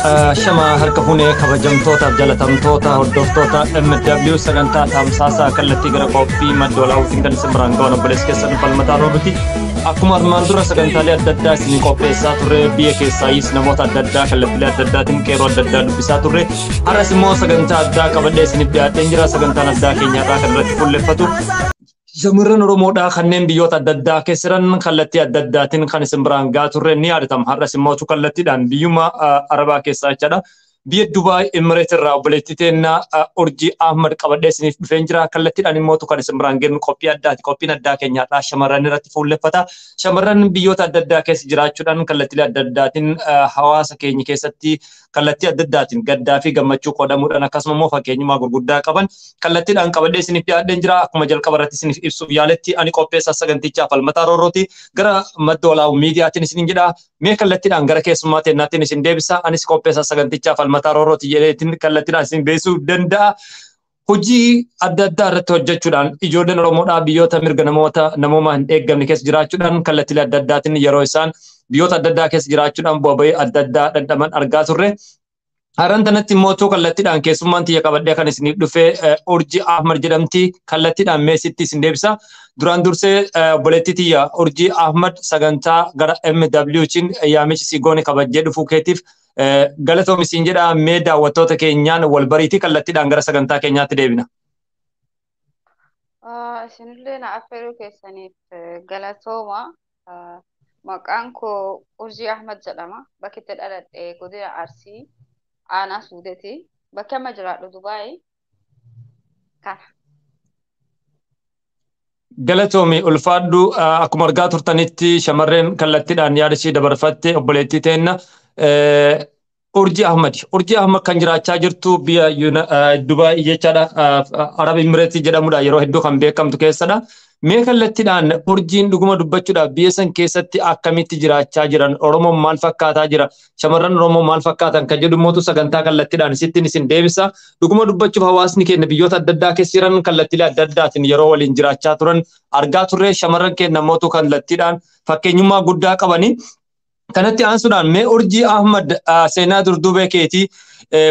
Shama harka fuunee kabajamtootaaf jalatamtoota hordoftoota MW sagantaa tamsaasaa kallattii gara qophii maddoolaa utiin kan isin biraan ga'an obboleessa keessan falmataa roobuti. Akkuma armaan dura sagantaalee adda addaa isin qopheessaa turre biyya keessaayis namoota adda addaa kallattiilee adda addaatiin qeerroo adda addaa dubbisaa turre. Har'as immoo sagantaa addaa qabadhee isiniif dhiyaatee jira. Sagantaan addaa keenyarraa kan irratti fuulleffatu. Shamarran Oromoodhaa kanneen biyyoota adda addaa keessa jiran kallattii adda addaatiin kan isin biraan ga'aa turre ni yaadatama. Har'as immoo kallattiidhaan biyyuma Arabaa keessaa jechaadha. Biyya Dubaay Emireet irraa obboleettii teennaa Urjii Ahmad qabadhee isiniif dhufee jira. Kallattiidhaan immoo kan isin biraan geenu qophii addaati. Qophiin addaa keenyaadhaa shamarran irratti fuulleffata. Shamarran biyyoota adda addaa keessa jiraachuudhaan kallattiilee adda addaatiin hawaasa keenya keessatti kallattii adda addaatiin gaddaa fi gammachuu qoodamuudhaan akkasuma immoo fakkeenyummaa gurguddaa qaban kallattiidhaan qabadhee isiniif dhiyaadheen jira. Akkuma jalqaba irratti isiniif ibsuuf yaaletti ani qopheessaa sagantichaa falmataa roorrooti gara madda olaa'uu miidiyaatiin isiniin jedha. Mee kallattiidhaan gara keessummaa teennaattiin isin deebisa. Anis qopheessaa sagantichaa falmataa roorrooti jedheetiin kallattiidhaan isin beeksisuu danda'a. Hojii adda addaa irratti hojjechuudhaan ijoolleen Oromoodhaa biyyoota mirga namoomaa hin eeggamne keessa jiraachuudhaan kallattiilee adda addaatiin yeroo isaan biyyoota adda addaa keessa jiraachuudhaan bu'aa bahii adda addaa dhandhaman argaa turre. Har'aan tanatti immoo kallattiidhaan keessummaan tiyya qabadhee kan isiniif dhufee Urjii Ahmad jedhamti. Kallattiidhaan meesitti isin deebisa. Duraan dursee obboleettii tiyya Urjii Ahmad sagantaa gara MW'tiin yaamichi si goone kabajjee dhufuu keetiif galatoomi siin jedha. Mee daawwattoota keenyaan wal bariitii kallattiidhaan gara sagantaa keenyaatti deebina. Isinillee na affeeruu keessaniif galatooma. Maqaan koo Urjii Ahmad jedhama. Bakki itti dhaladhe godina Arsii aanaa Suudeeti. Bakki amma jiraadhu Dubaay. Kana. Galatoomi ulfaadhu akkuma argaa turtanitti shamarreen kallattiidhaan yaada ishee dabarfatte obboleettii teenna Urjii Ahmad. Urjii Ahmad kan jiraachaa jirtu biyya Dubaay jechaadha. Arab Emireet jedhamudha yeroo hedduu kan beekamtu keessadha. Mee kallattiidhaan Urjiin dhuguma dubbachuudhaaf biyya san keessatti akkamitti jiraachaa jiran Oromoon maal fakkaataa jira shamarran Oromoo maal fakkaatan kan jedhu mootu sagantaa kallattiidhaan isittiin isin deebisa. Dhuguma dubbachuuf hawaasni keenya biyyoota adda addaa keessa jiran kallattiilee adda addaatiin yeroo waliin jiraachaa turan argaa turre. Shamarran keenya mootu kallattiidhaan fakkeenyummaa guddaa qabani. Kanatti aansuudhaan mee Urjii Ahmad seenaa durdubee keetii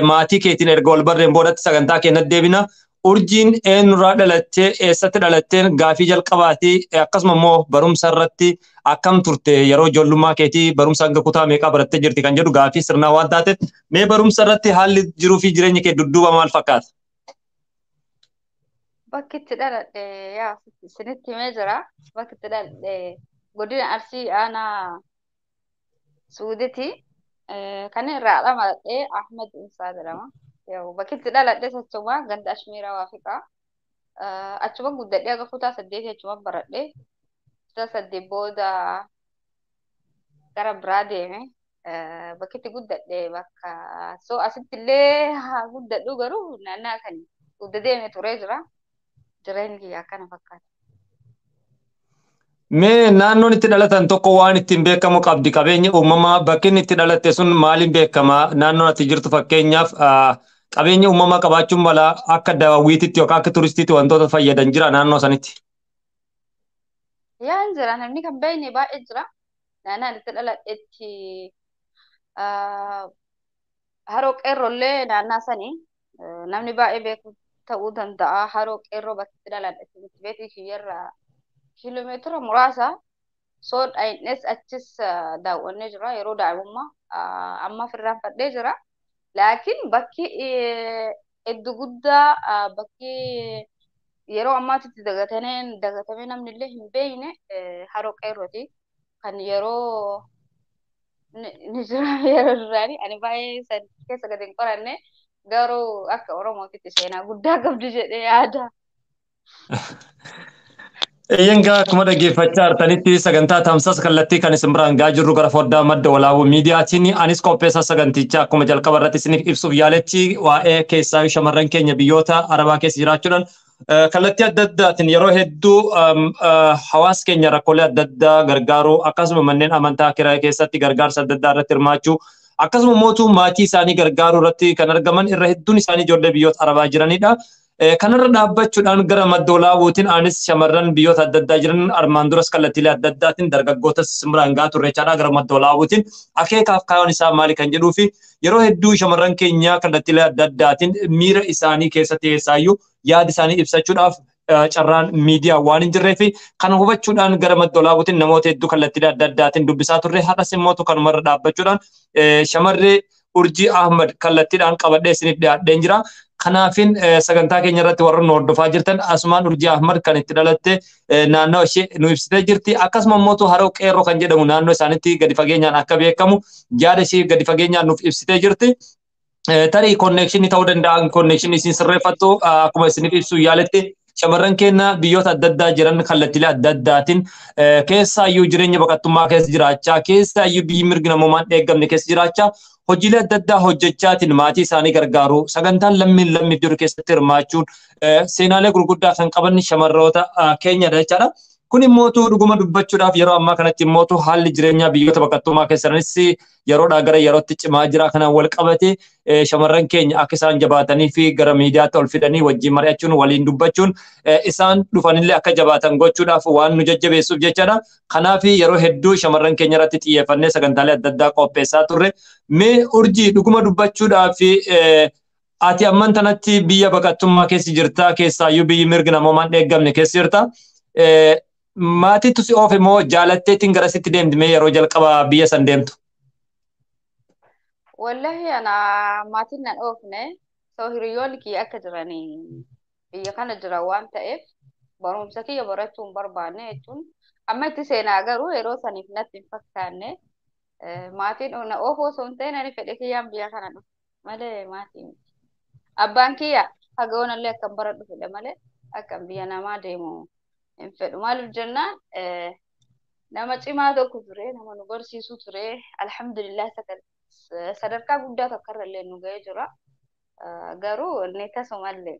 maatii keetiin erga wal barreen boodatti sagantaa keenyatti deebina. Urjiin eenyurraa dhalattee eessatti dhalatteen gaafii jalqabaatii akkasuma immoo barumsa irratti akkam turte yeroo ijoollummaa keetii barumsa hanga kutaa meeqaa barattee jirti kan jedhu gaafii sirnaa waan taateef mee barumsa irratti haalli jiruu fi jireenya kee dudduuba maal fakkaata? Bakki itti dhaladhe yaa isinitti himee jira. Bakki itti dhaladhe godina Arsii aanaa Suudeeti. Kan irraa dhaladhe Ahmad Insaa jedhama. Bakki itti dhaladhe achuma ganda Ashmiraa Waafiqaa. Achuma guddadhee aga kutaa 8 achuma baradhe. Kutaa 8 booda gara biraa deeme. Bakki itti guddadhe bakka so asitti illee haa guddadhu garuu naannaa kan gudda deeme turee jira. Jireenyi akkana fakkaata. Mee naannoon itti dhalatan tokko waan ittiin beekamu qabdi. Qabeenya uumamaa bakki inni itti dhalatte sun maaliin beekama? Naannoon ati jirtu fakkeenyaaf qabeenya uumamaa qabaachuun mala akka daawwitiitti yookaan akka turistiitti wantoota fayyadan jira naannoo sanitti. Yaa jira namni kan beekne baay'ee jira. Naannaan itti dhaladhetti haroo qeerrollee naannaa sanii namni baay'ee beeku ta'uu danda'a. Haroo qeerroo bakki itti dhaladhetti beektii kiyyarraa kiiloomeetira muraasa soo dhaayinnes achis daawwannee jira yeroo daa'imummaa amma firraan fadhee jira. Laakiin bakki iddoo guddaa bakki yeroo ammaatitti dagatamee namni illee hin beekne haroo qeerrooti. Kan yeroo ni jira yeroo duraanii ani baay'ee san keessa gadi hin qoranne garuu akka Oromootitti seenaa guddaa qabdi jedhee yaada. Eeyyangaa akkuma dhaggeeffachaa jirtanitti sagantaa tamsaasa kallattii kan isin biraan ga'aa jirru gara foddaa madda olaabuu miidiyaatiin anis qopheessaa sagantichaa akkuma jalqaba irratti isiniif ibsuuf yaaletti waa'ee keessaa shamarran keenya biyyoota Arabaa keessa jiraachuudhaan kallattii adda addaatiin yeroo hedduu hawaasa keenya rakkoolee adda addaa gargaaruu akkasuma manneen amantaa kiraa keessatti gargaarsa adda addaa irratti hirmaachuu akkasuma mootuu maatii isaanii gargaaruu irratti kan argaman irra hedduun isaanii ijoollee biyyoota Arabaa jiranidha. kanarra dhaabbachuudhaan gara maddoolaawuutiin anis shamarran biyyoota adda addaa jiran armaan duras kallattiilee adda addaatiin dargaggoota simbiraan gaa turre jechaadha gara maddoolaawuutiin akeekaaf kaayyoon isaa maali kan jedhuu fi yeroo hedduu shamarran keenya kallattiilee adda addaatiin miira isaanii keessatti keessaayyuu yaada isaanii ibsachuudhaaf carraan miidiyaa waan hin jirree fi kan hubachuudhaan gara maddoolaawuutiin namoota hedduu kallattiilee adda addaatiin dubbisaa turre har'as immoo kanumarra dhaabbachuudhaan shamarree Urjii Ahmad kallattiidhaan qabadhee isiniif dhiyaadheen jira. Kanaafin sagantaa keenya irratti warra nu hordofaa jirtan asumaan Urjii Ahmad kan itti dhalatte naannoo ishee nu ibsitee jirti. Akkasuma immoo Haroo Qeerroo kan jedhamu naannoo isaaniitti gadi fageenyaan akka beekamu yaada ishee gadi fageenyaan nuuf ibsitee jirti. Tarii konneekshinii ta'uu danda'a konneekshinii isin sirreeffattu akkuma isiniif ibsuu yaaletti shamarran keenya biyyoota adda addaa jiran kallattiilee adda addaatiin keessaayyuu jireenya baqattummaa keessa jiraachaa keessaayyuu biyyi mirgi namummaan eegamne keessa jiraachaa hojiilee adda addaa hojjechaatiin maatii isaanii gargaaru sagantaan lammiif jiru keessatti hirmaachuun seenaalee gurguddaa kan qaban shamarroota keenyadha jechaadha. Kun immoo dhuguma dubbachuudhaaf yeroo ammaa kanatti immoo haalli jireenyaa biyyoota baqattummaa keessanis yeroodhaa gara yerootti cimaa jira kanaan wal qabate shamarran keenya akka isaan jabaatanii fi gara miidiyaatti ol fidanii wajjin mari'achuun waliin dubbachuun isaan dhufanillee akka jabaatan gochuudhaaf waan nu jajjabeessuuf jechaadha. Kanaaf yeroo hedduu shamarran keenya irratti xiyyeeffannee sagantaalee adda addaa qopheessaa turre. Mee Urjii dhuguma dubbachuudhaaf ati amman tanatti biyya baqattummaa keessa jirta keessaayyuu biyyi mirgi namummaan eegamne keessa jirta. Maatiitu si oofe moo jaalatteetiin garasitti deemte yeroo jalqaba biyya san deemtu? Wallahi ana maatiin nan oofne soo hiriyoonni kiyya akka jiranii biyya kana jira waan ta'eef barumsa kiyya barachuu hin barbaanne jechuun amma itti seenaa garuu yeroo saniif natti hin fakkaanne maatiin na oofuu osoo hin ta'in ani fedhe kiyyaan biyya kana dhufe malee maatiin abbaan kiyya hagawoonallee akkan baradhu fedhe malee akkan biyya namaa deemu hin fedhu maaliif jennaan nama cimaa tokko ture nama nu barsiisu ture alhamdulillah sadarkaa guddaa tokkorra illee nu ga'ee jira garuu inni tasumallee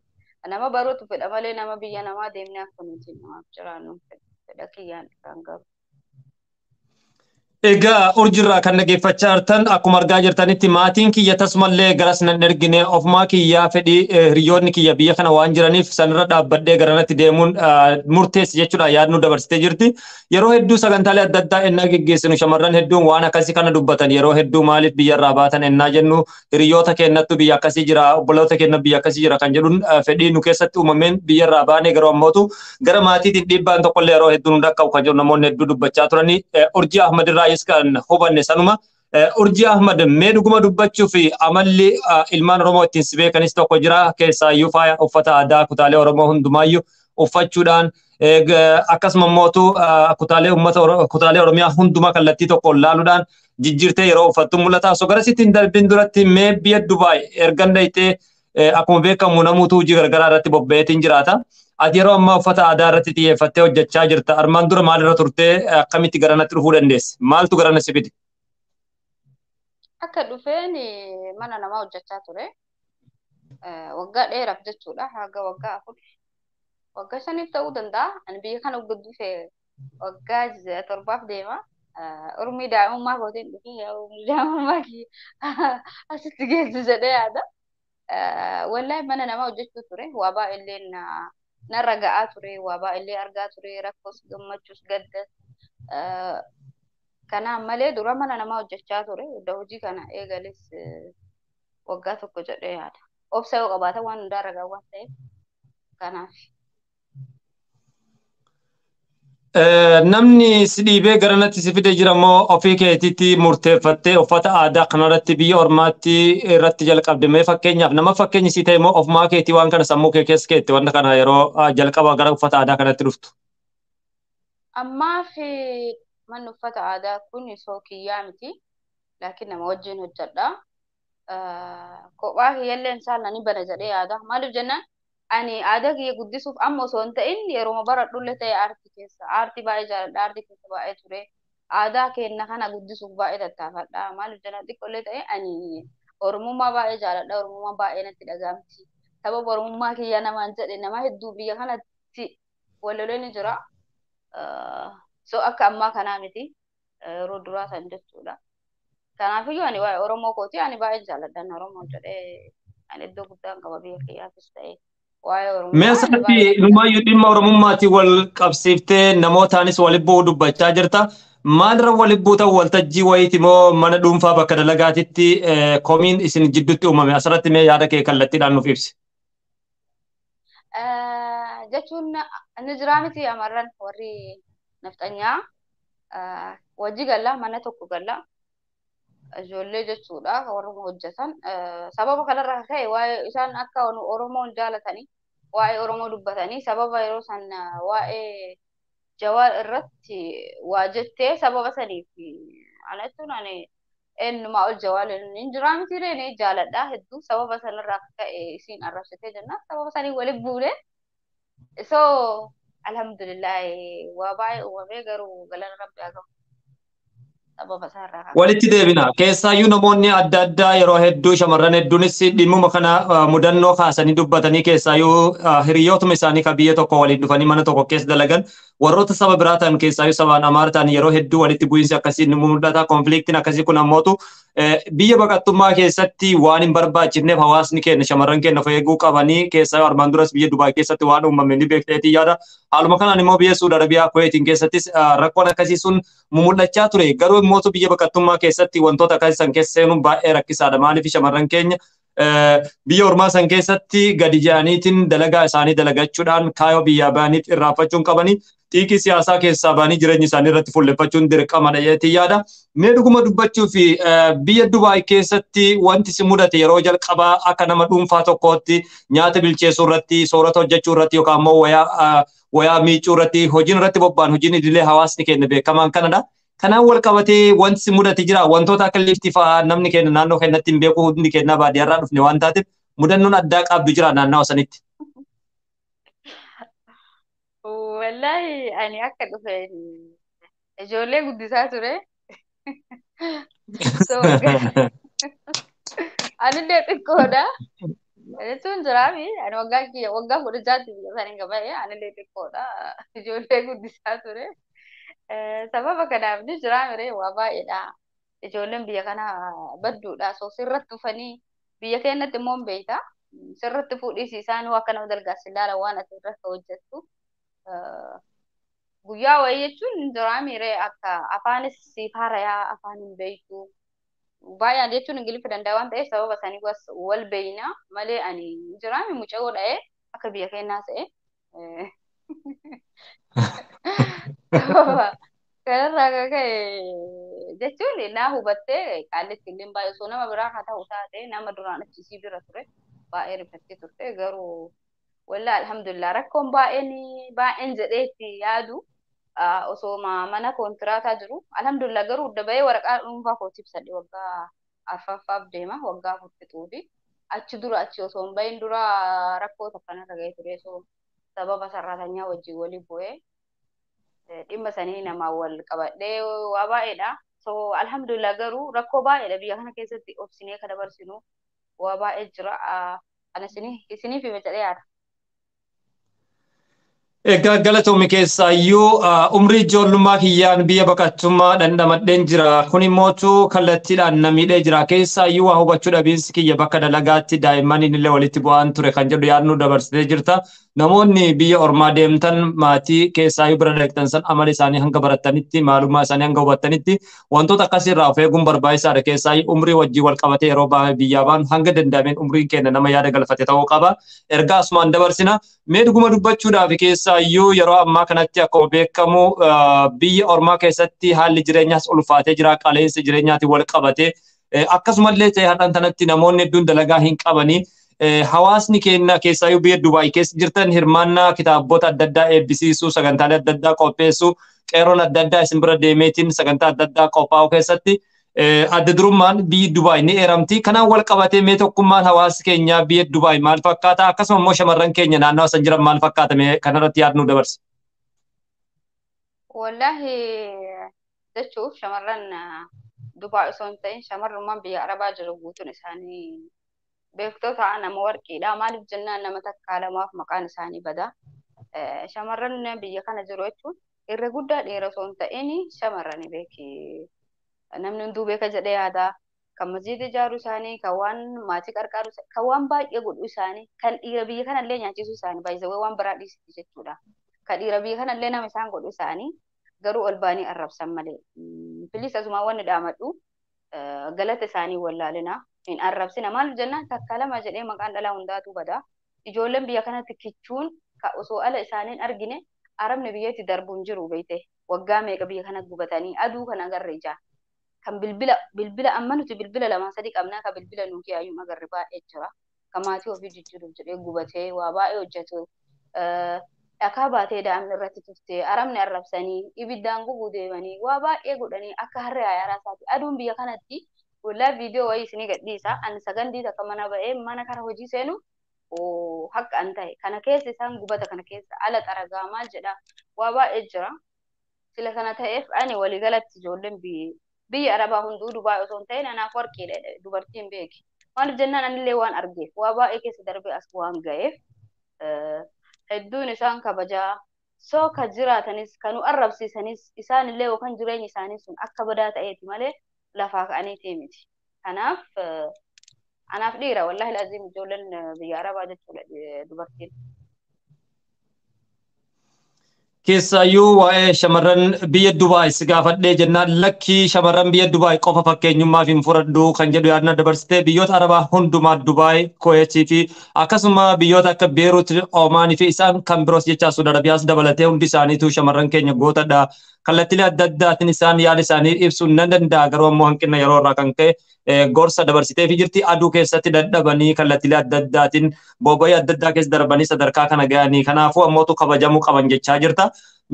nama baruutu fedha malee nama biyya namaa deemnee akka nuti namaaf jiraannu fedha kiyyaan kan gabu. Egaa Urjiirraa kan dhaggeeffachaa jirtan akkuma argaa jirtanitti maatiin kiyya tasumallee garas nan ergine ofumaa kiyyaa fedhii hiriyoonni kiyya biyya kana waan jiraniif sanirra dhaabbadhee garanatti deemuun murteessi jechuudha yaadnu dabarsitee jirti. Yeroo hedduu sagantaalee adda addaa ennaa geggeessinu shamarran hedduun waan akkasii kana dubbatan yeroo hedduu maaliif biyyarraa baatan ennaa jennu hiriyoota kennattu biyya akkasii jira obboloota kenna biyya akkasii jira kan jedhuun fedhii nu keessatti uumameen biyyarraa baanee garuu ammootu gara maatiitiin dhiibbaan tokkollee yeroo hedduu nu dhaqqabu kan jedhu namoonni hedduu dubbachaa turanii Urjii Ahmadirraa kan hubanne sanuma Urjii Ahmad mee dhuguma dubbachuu fi amalli ilmaan Oromoo ittiin si beekanis tokko jira keessaayyuu faaya uffata aadaa kutaalee Oromoo hundumaayyuu uffachuudhaan akkasuma immoo kutaalee Oromiyaa hundumaa kallattii tokkoon laaluudhaan jijjiirtee yeroo uffattu mul'ata. So garasittiin darbiin duratti mee biyya Dubaay ergan dhayitee akkuma beekamu namuutu hojii gargaraa irratti bobba'eetiin jiraata. Ati yeroo ammaa uffata aadaa irratti xiyyeeffattee hojjechaa jirta. Armaan dura maalirra turtee akkamitti garanatti dhufuu dandeesse? Maaltu garana si fide? Akka dhufeen mana namaa hojjechaa ture. Waggaa dheeraaf jechuudha. Haga waggaa 4. Waggaa 5 ta'uu danda'a. Ani biyya kana dhufe waggaa 7 deema. Urmii daa'imummaa kootiin dhufe urmii daa'imummaa asitti geessu jedhee yaada. Wallahi mana namaa hojjechuu ture. Waa baay'ee narra ga'aa ture waa baay'ee argaa ture rakkoos gammachuus gaddas kanaan malee dura mana namaa hojjechaa ture hojii kana eegales waggaa 1 jedhee yaada obsa yoo qabaata waan hundaarra ga'aa waan ta'eef kanaaf. Namni si dhiibee garanatti si fide jira moo ofii keetiitti murteeffattee uffata aadaa kanarratti biyya ormaatti irratti jalqabde mee fakkeenyaaf nama fakkeenyi si ta'e moo ofumaa keetii waan kana sammuu kee keessa keetti wanta kana yeroo jalqaba gara uffata aadaa kanatti dhuftu? Ammaa fi manni uffata aadaa kun soo kiyyaa miti laakiin nama wajjin hojjedha. Kophaa kiyyallee saalanii bana jedhee yaada maaliif jennaan ani aadaa kiyya guddisuuf amma osoo hin ta'in yeroo baradhullee ta'e aartii keessa aartii baay'ee jaalladha aartii keessa baay'ee ture aadaa keenya kana guddisuuf baay'ee tattaafadha maaliif jennaan xiqqollee ta'e ani oromummaa baay'ee jaalladha oromummaa baay'ee natti dhagaamti sababa oromummaa kiyya namaan jedhe nama hedduu biyya kanatti walolee ni jira so akka ammaa kanaa miti yeroo duraa san jechuudha kanaafiyyuu ani waa'ee oromoo kooti ani baay'ee jaalladha oromoo jedhee ani iddoo guddaan qaba biyya kiyyaafis ta'e waa'ee Mee Oromummaa ani asirratti baay'ee numaayyuu dhimma Oromummaati wal qabsiiftee namootaanis waliin bu'uu dubbachaa jirta. Maalirra waliin buutan waltajjii wayiiti moo mana dhuunfaa bakka dalagaatitti komiin isin jidduutti uumame asirratti mee yaada kee kallattiidhaan nuuf ibsi. jechuun inni jiraa miti amarran warri nafxanyaa wajji galla mana tokko galla ijoollee jechuudha warra hojjetan sababa kanarraa ka'e waa'ee isaan akka Oromoon jaalatanii waa'ee Oromoo dubbatanii sababa yeroo san waa'ee Jawaar irratti waa jettee sababa saniif anattuun ani eenyumaa ol Jawaar hin jiraa miti reene jaaladha hedduu sababa sanarraa ka'e isiin arrabsitee jenna sababa sanii waliin buune so alhamdulillah waa baay'ee uumamee garuu galana rabbi haa gahu. Walitti deebina. Keessaayyuu namoonni adda addaa yeroo hedduu shamarran hedduunis dhimmuma kana mudannoo kaasanii dubbatanii keessaayyuu hiriyootuma isaanii kan biyya tokko waliin dhufanii mana tokko keessa dalagan warroota saba biraa ta'an keessaayyuu sabaan Amaara ta'an yeroo hedduu walitti bu'iinsi akkasii ni mul'ata. Konfiliiktiin akkasii kun ammootu biyya baqattummaa keessatti waan hin barbaachifneef hawaasni keenya shamarran keenya of eeguu qabanii keessaayyuu armaan duras biyya Dubaay keessatti waan uumame ni beekteetii yaada. Haaluma kanaan immoo biyya Suud Arabiyaa Kuweetiin keessattis rakkoon akkasii sun mul'achaa ture. Garuu immoo biyya baqattummaa keessatti wantoota akkasii san keessa seenuun baay'ee rakkisaadha. Maaliif shamarran keenya biyya ormaa san keessatti gadi ja'aniitiin dalagaa isaanii dalagachuudhaan kaayoo biyyaa ba'aniif irraanfachuun qabanii xiiqii siyaasaa keessaa ba'anii jireenya isaanii irratti fuulleeffachuun dirqamadha jedheetii yaada. Mee dhuguma dubbachuu fi biyya Dubaay keessatti wanti si mudate yeroo jalqabaa akka nama dhuunfaa tokkootti nyaata bilcheessuu irratti soorata hojjechuu irratti yookaan immoo wayaa miicuu irratti hojiin irratti bobba'an hojiin idilee hawaasni keenya beekamaan kanadha. Kanaan wal qabatee wanti si mudate jira wantoota akka liftii fa'aa namni keenya naannoo keenyatti hin beeku hundi keenya baadiyyaarraa dhufne waan taateef mudannoon addaa qabdu jira naannawaa sanitti. Wallahi ani akka dhufe ijoollee guddisaa ture. So anillee xiqqoodha. Jechuun jiraami ani waggaa kudha jaatti biyya sanii gabaa'ee anillee xiqqoodha. Ijoollee guddisaa ture. Sababa kanaaf ni jiraame waa baay'eedha. Ijoolleen biyya kana badduudha. So sirratti dhufanii biyya keenyatti immoo hin beekta. Sirratti fuudhiisi isaan waa akka nama dalgaas ilaala waan ati irratti hojjettu. Guyyaa wayii jechuun jiraame akka afaanis siif haarayaa afaan hin beektu. Baay'een jechuun Ingiliffa danda'a waan ta'eef sababa sanii wal beeyna malee ani jiraame muca'oo dha'ee akka biyya keenyaa ta'e. Kanarraa akka ka'e jechuun naa hubattee qaallitti illee baay'ee osoo nama biraa haa ta'u taate nama duraan achisii bira ture baay'ee rifattee turte garuu wallaahi alhamdulillah rakkoon baay'een jedheetti yaadu osoo mana koontiraataa jiru alhamdulillah garuu dabayee waraqaa dhuunfaa koo ibsadhe waggaa arfaffaaf deema waggaa furfixuufi achi osoo hin bahin dura rakkoo takkanarra ga'ee ture so sababa sararatanyaa wajjin waliin bu'ee dhimma sanii namaa wal qabadhee waa baay'eedha. So alhamdulillah garuu rakkoo baay'eedha biyya kana keessatti obsinee kan dabarsinu waa baay'ee jira. Ana isiniif hima jedhee yaada. Egaa galatoomii keessaayyuu umrii ijoollummaa kiyyaan biyya baqattummaa dhandhamadheen jira. Kun immoo kallattiidhaan na miidhee jira. Keessaayyuu waa hubachuu dhabiinsi kiyya bakka dalagaatti daa'imman illee walitti bu'aan ture kan jedhu yaadnu dabarsitee jirta. Namoonni biyya ormaa deemtan maatii keessaayyuu bira dhaqxan san amala isaanii hanga baratanitti maalummaa isaanii hanga hubattanitti wantoota akkasiirraa of eeguun barbaachisaadha. Keessaayyuu umrii wajjin wal qabatee yeroo biyyaa baanu hanga danda'ameen umriin keenya nama yaada galfate ta'uu qaba. Ergaa asumaan dabarsina. Mee dhuguma dubbachuudhaaf keessaayyuu yeroo ammaa kanatti akkuma beekamu biyya ormaa keessatti haalli jireenyaas ulfaatee jira. Qaala'insi jireenyaatti wal qabatee akkasumallee ta'e har'aan tanatti namoonni hedduun dalagaa hin qabanii. Hawaasni keenya keessaayyuu biyya Dubaay keessa jirtan hirmaannaa kitaabota adda addaa eebbisiisuu sagantaalee adda addaa qopheessuu qeeroon adda addaa isin bira deemeetiin sagantaa adda addaa qophaa'u keessatti adda durummaan biyyi Dubaay ni eeramti. Kanaan wal qabatee mee tokkummaan hawaasa keenyaa biyya Dubaay maal fakkaata? Akkasuma immoo shamarran keenya naannawaa san jiran maal fakkaata? Mee kanarratti yaadnu dabarsi. Wallahi jechuuf shamarran Dubaay osoo hin ta'in shamarrummaan biyya Arabaa jiru guutuun isaanii beektota nama warqiidha. Maaliif jennaan nama takkaa lamaaf maqaan isaanii bada. Shamarran biyya kana jiru jechuun irra guddaa dhiira osoo hin ta'in shamarran beeki. Namni hunduu beeka jedhee yaada. kan masjiida ijaaru isaanii, kan waan maatii qarqaaru, kan waan baay'ee godhu isaanii, kan dhiira biyya kanallee nyaachisuu isaanii baay'isawwan waan biraa dhiisiti jechuudha. Kan dhiira biyya kanallee nama isaan godhu isaanii garuu ol baanii arrabsan malee. Bilis asumaa wanni dhaamadhu galata isaanii wallaalina hin arrabsina. Maal jennaan takka lama jedhee maqaan dhalaa hundaatu bada. Ijoolleen biyya kanatti kichuun osoo ala isaaniin argine arabni biyyatti darbuun jiru beeyte. Waggaa meeqa biyya kana gubatanii aduu kana agarre ijaa. Kan bilbila amma nuti bilbila lama sadii qabnaa kan bilbila nuti yaayyuu agarre baay'ee jira. Kan maatii ofii jijjiiruuf jedhee gubatee waa baay'ee hojjetu. Dhakaa baatee daa'imni irratti tuftee arabni arrabsanii ibiddaan gubuu deemanii waa baay'ee godhanii akka harree ayaaraa isaati. Aduun biyya kanatti wallaahi viidiyoo wayii isinii gadhiisa. Ani sagandii takka mana ba'ee mana kana hojii seenu haqqa an ta'e. Kana keessa isaan gubata kana keessa ala xaragaa maal jedha waa baay'ee jira. Sila kana ta'eef ani waliigalatti ijoolleen biyya arabaa hunduu Dubaay osoo hin ta'in anaaf warqiidha dubartiin beeki. Maaliif jennaan anillee waan argeef waa baay'ee keessa darbee as waan ga'eef hedduun isaan kabajaa soo ka jiraatanis kanu arrabsiisanis isaanillee yookaan jireenyi isaanii sun akka badaa ta'eeti malee lafaa ka'anii miti. Kanaaf anaaf dhiira wallaahi laazim ijoolleen biyya arabaa jechuudha dubartiin. Keessaayyuu waa'ee shamarran biyya Dubaay si gaafadhee jennaan lakkii shamarran biyya Dubaay qofa fakkeenyummaaf hin fudhadhu kan jedhu yaadna dabarsitee biyyoota arabaa hundumaa Dubaay, Kuweetii fi akkasuma biyyoota akka Beerut, Oomaanii fi isaan kan biroos jechaa Suudi Arabiyaas dabalatee hundi isaaniitu shamarran keenya gootadha. Kallattilee adda addaatiin isaan yaada isaanii ibsuu nan danda'a garuu ammoo hanqina yeroo irraa kan ka'e gorsa dabarsitee fi jirti aduu keessatti dadhabanii kallattilee adda addaatiin boba'ii adda addaa keessa darbanii sadarkaa kana ga'anii kanaafuu ammootu kabajamuu qaban jechaa jirta.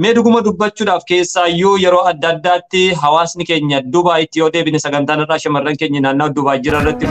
Mee dhuguma dubbachuudhaaf keessaayyuu yeroo adda addaatti hawaasni keenya Dubaayitti yoo deebine sagantaan irraa shamarran keenya naannoo Dubaay jira irratti.